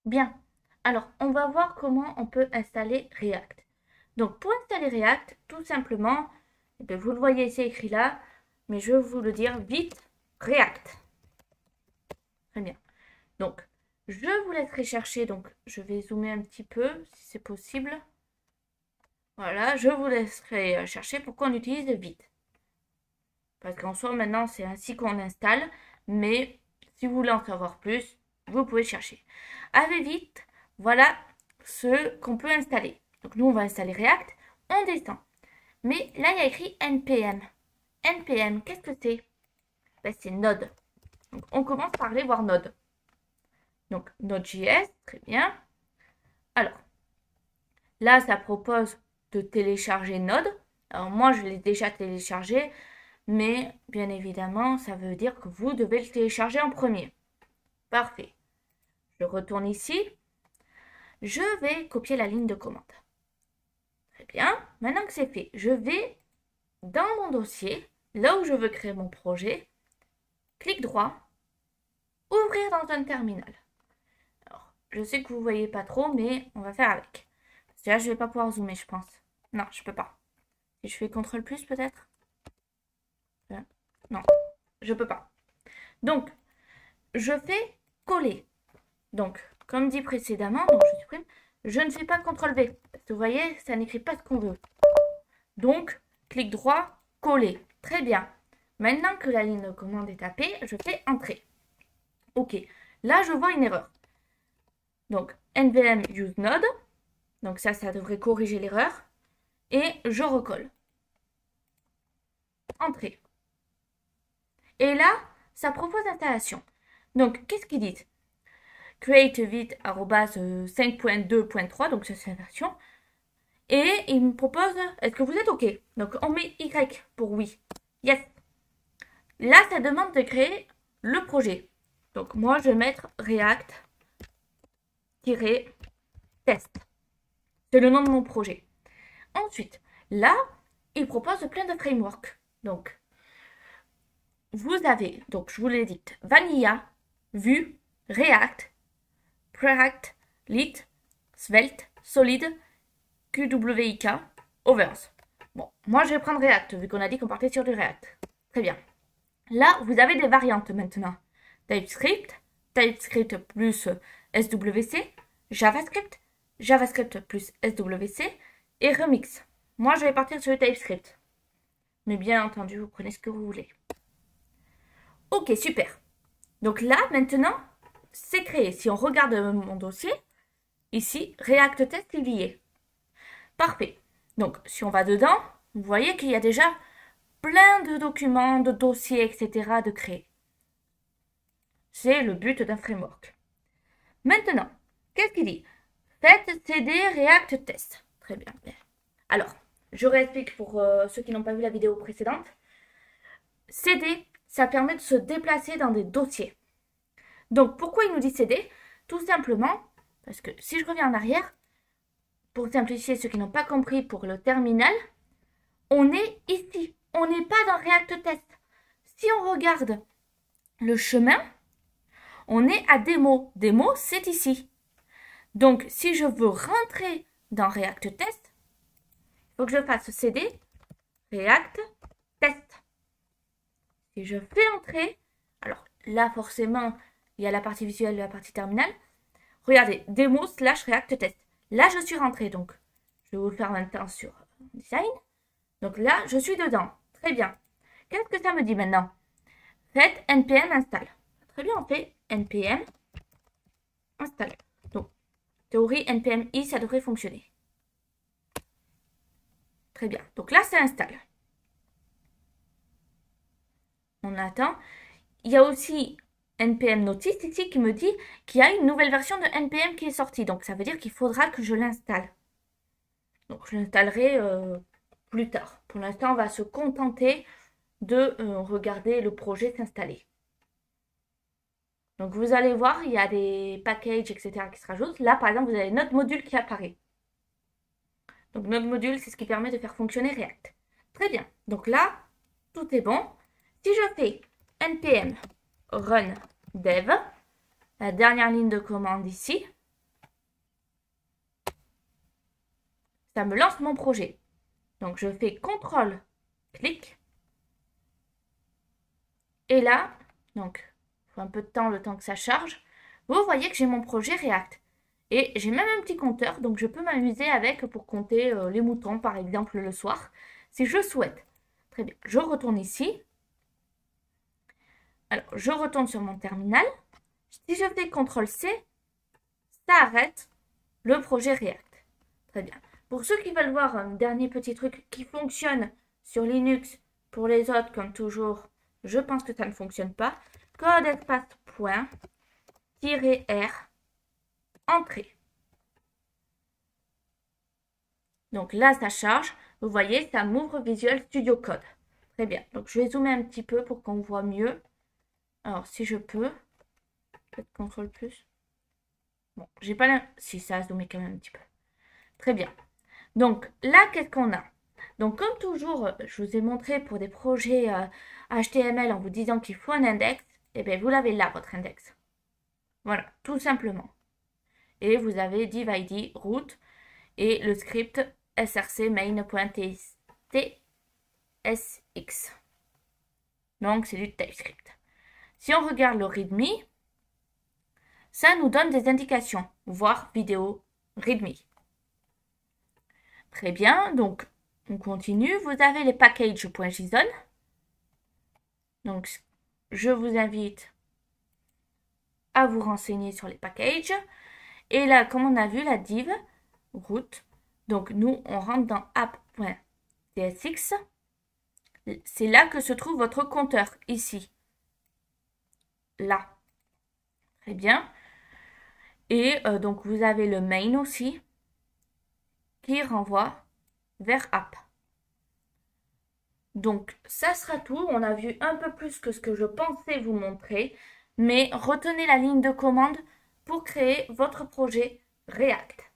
Bien. Alors, on va voir comment on peut installer React. Donc, pour installer React, tout simplement, eh bien, vous le voyez, c'est écrit là, mais je vais vous le dire vite, React. Très bien. Donc, je vous laisserai chercher, donc je vais zoomer un petit peu, si c'est possible. Voilà, je vous laisserai chercher pourquoi on utilise vite. Parce qu'en soi, maintenant, c'est ainsi qu'on installe, mais si vous voulez en savoir plus, vous pouvez chercher. Avec vite, voilà ce qu'on peut installer. Donc nous, on va installer React, on descend. Mais là, il y a écrit NPM. NPM, qu'est-ce que c'est? Ben, c'est Node. Donc on commence par aller voir Node. Donc Node.js, très bien. Alors, là, ça propose de télécharger Node. Alors moi, je l'ai déjà téléchargé, mais bien évidemment, ça veut dire que vous devez le télécharger en premier. Parfait. Je retourne ici. Je vais copier la ligne de commande. Très bien. Maintenant que c'est fait, je vais dans mon dossier, là où je veux créer mon projet, clic droit, ouvrir dans un terminal. Alors, je sais que vous ne voyez pas trop, mais on va faire avec. Parce que là, je ne vais pas pouvoir zoomer, je pense. Non, je ne peux pas. Si je fais CTRL plus, peut-être? Non, je ne peux pas. Donc, je fais coller. Donc, comme dit précédemment, donc je supprime, je ne fais pas CTRL V. Parce que vous voyez, ça n'écrit pas ce qu'on veut. Donc, clic droit, coller. Très bien. Maintenant que la ligne de commande est tapée, je fais Entrée. OK. Là, je vois une erreur. Donc, nvm use node. Donc ça devrait corriger l'erreur. Et je recolle. Entrée. Et là, ça propose l'installation. Donc, qu'est-ce qu'ils disent? Create vite 5.2.3, donc ça c'est la version. Et il me propose, est-ce que vous êtes OK? Donc on met Y pour oui. Yes. Là, ça demande de créer le projet. Donc moi, je vais mettre React-test. C'est le nom de mon projet. Ensuite, là, il propose plein de frameworks. Donc, vous avez, donc je vous l'ai dit, Vanilla, Vue, React, Preact, Lit, Svelte, Solid, QWIK, Overs. Bon, moi je vais prendre React, vu qu'on a dit qu'on partait sur du React. Très bien. Là, vous avez des variantes maintenant. TypeScript, TypeScript plus SWC, JavaScript, JavaScript plus SWC et Remix. Moi, je vais partir sur le TypeScript. Mais bien entendu, vous prenez ce que vous voulez. Ok, super. Donc là, maintenant, c'est créé. Si on regarde mon dossier, ici, React Test, il y est. Parfait. Donc, si on va dedans, vous voyez qu'il y a déjà plein de documents, de dossiers, etc. de créer. C'est le but d'un framework. Maintenant, qu'est-ce qu'il dit? Faites cd React Test. Très bien. Alors, je réexplique pour ceux qui n'ont pas vu la vidéo précédente. CD, ça permet de se déplacer dans des dossiers. Donc, pourquoi il nous dit CD? Tout simplement, parce que si je reviens en arrière, pour simplifier ceux qui n'ont pas compris pour le terminal, on est ici. On n'est pas dans React Test. Si on regarde le chemin, on est à démo. Démo, c'est ici. Donc, si je veux rentrer dans React Test, il faut que je fasse CD React Test. Si je fais entrer, alors là, forcément, il y a la partie visuelle et la partie terminale. Regardez, démo / React Test. Là, je suis rentrée, donc je vais vous le faire maintenant sur Design. Donc là, je suis dedans. Très bien. Qu'est-ce que ça me dit maintenant? Faites npm install. Très bien, on fait npm install. Donc, théorie npm i, ça devrait fonctionner. Très bien. Donc là, ça installe. On attend. Il y a aussi npm notice ici qui me dit qu'il y a une nouvelle version de npm qui est sortie. Donc, ça veut dire qu'il faudra que je l'installe. Donc, je l'installerai plus tard. Pour l'instant, on va se contenter de regarder le projet s'installer. Donc, vous allez voir, il y a des packages, etc. qui se rajoutent. Là, par exemple, vous avez notre module qui apparaît. Donc, notre module, c'est ce qui permet de faire fonctionner React. Très bien. Donc là, tout est bon. Si je fais npm run dev, la dernière ligne de commande ici, ça me lance mon projet. Donc, je fais CTRL, clic. Et là, donc, il faut un peu de temps, le temps que ça charge. Vous voyez que j'ai mon projet React. Et j'ai même un petit compteur, donc je peux m'amuser avec pour compter les moutons, par exemple, le soir, si je souhaite. Très bien, je retourne ici. Alors, je retourne sur mon terminal. Si je fais CTRL-C, ça arrête le projet React. Très bien. Pour ceux qui veulent voir un dernier petit truc qui fonctionne sur Linux, pour les autres, comme toujours, je pense que ça ne fonctionne pas. Code espace point, -R, entrée. Donc là, ça charge. Vous voyez, ça m'ouvre Visual Studio Code. Très bien. Donc je vais zoomer un petit peu pour qu'on voit mieux. Alors, si je peux, peut-être CTRL plus. Bon, j'ai pas la... Si, ça a zoomé quand même un petit peu. Très bien. Donc là, qu'est-ce qu'on a? Donc comme toujours, je vous ai montré pour des projets HTML en vous disant qu'il faut un index. Et bien, vous l'avez là, votre index. Voilà, tout simplement. Et vous avez div id, root, et le script src main.tsx. Donc, c'est du TypeScript. Si on regarde le README, ça nous donne des indications, voir vidéo README. Très bien, donc on continue. Vous avez les packages.json. Donc, je vous invite à vous renseigner sur les packages. Et là, comme on a vu, la div root. Donc, nous, on rentre dans app.tsx. C'est là que se trouve votre compteur, ici. Là. Très bien. Et donc, vous avez le main aussi, qui renvoie vers app. Donc, ça sera tout. On a vu un peu plus que ce que je pensais vous montrer. Mais retenez la ligne de commande pour créer votre projet React.